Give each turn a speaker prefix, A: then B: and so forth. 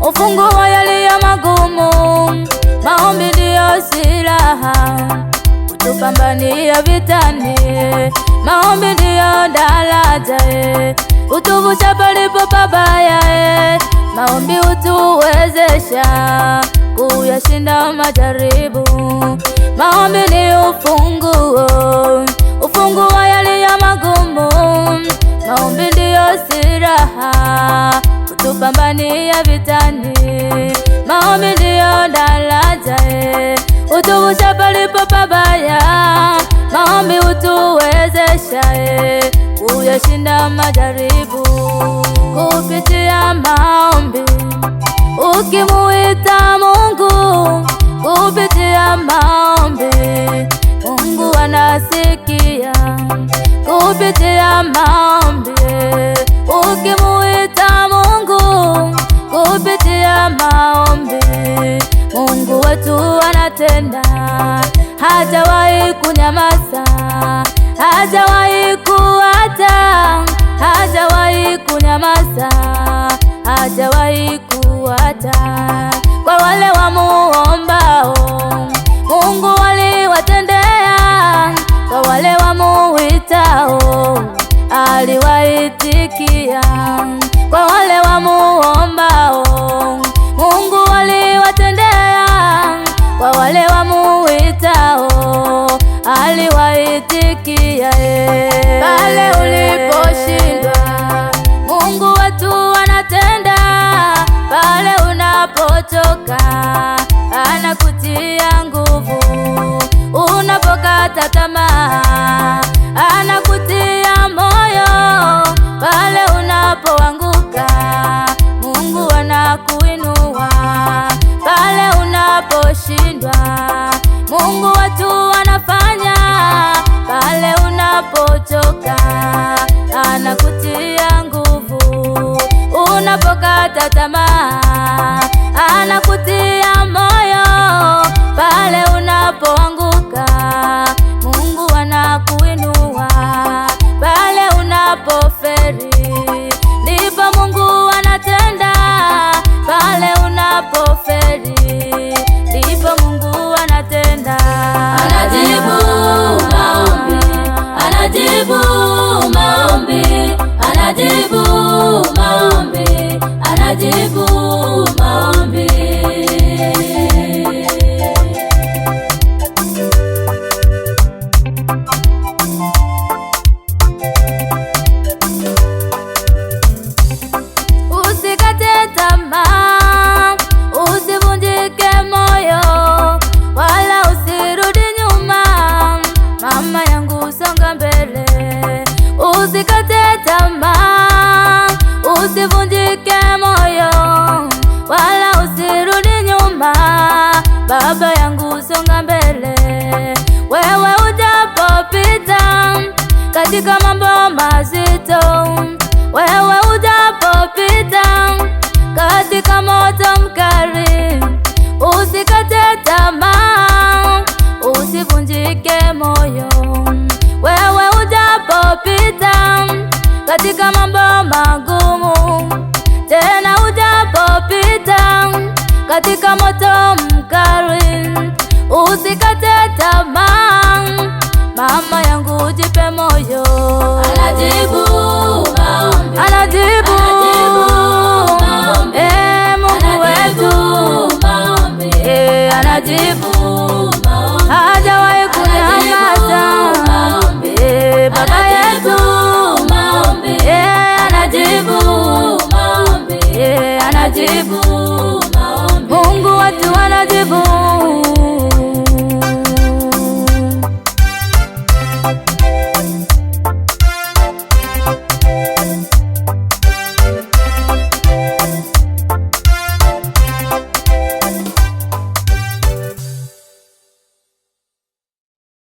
A: Ufunguo yaliyo magumu, maombi ndiyo silaha kutupambania vitani. Maombi ndiyo daraja utuvusha palipo pabaya. Maombi utuwezesha kuyashinda majaribu. Maombi ni ufunguo yaliyo magumu, maombi ndiyo silaha kutupambania vitani. Maombi ndiyo daraja utuvusha palipo pabaya. Maombi utuwezesha kuyashinda majaribu. Kupitia maombi ukimuita Mungu, kupitia maombi Mungu anasikia. Kupitia maombi ukimuita Mungu, kupitia maombi Mungu wetu anatenda. Hajawahi kunyamaza, hajawahi kuacha, hajawahi kunyamaza, hajawahi kuacha. Kwa wale wamuombao Mungu aliwatendea, kwa wale wamuitao aliwaitikia. Kwa wale wamuombao Mungu aliwatendea, kwa wale wamuitao aliwaitikia. Pale uliposhindwa Mungu wetu anatenda. Pale unapochoka anakutia nguvu. Unapokata tamaa anakutia moyo. Pale unapoanguka Mungu anakuinua. Pale unaposhindwa Mungu wetu anafanya. Pale unapochoka anakutia nguvu. Unapokata tamaa anakutia moyo. Pale unapoanguka Mungu anakuinua. Pale unapoferi ndipo Mungu anatenda. Pale unapoferi ndipo Mungu anatenda.
B: Anajibu maombi, anajibu maombi, anajibu maombi, anajibu maombi.
A: Usikate tamaa, usivunjike moyo, wala usirudi nyuma. Mama yangu songa mbele. Usikate tamaa, usivunjike moyo, wala usirudi nyuma. Baba yangu songa mbele. Wewe ujapopita katika mambo mazito, wewe ujapopita katika moto mkali, usikate tamaa, usivunjike moyo. Wewe ujapopita katika mambo magumu, tena ujapopita katika moto mkali, usikate tamaa. Mama yangu jipe moyo.
B: Anajibu maombi,
A: Anajibu
B: maombi,
A: Mungu wetu
B: maombi,
A: anajibu.
B: maombi,
A: Hajawahi kunyamaza. Baba yetu
B: maombi,
A: anajibu.
B: maombi,
A: Anajibu.
B: maombi.
A: Mungu wetu anajibu.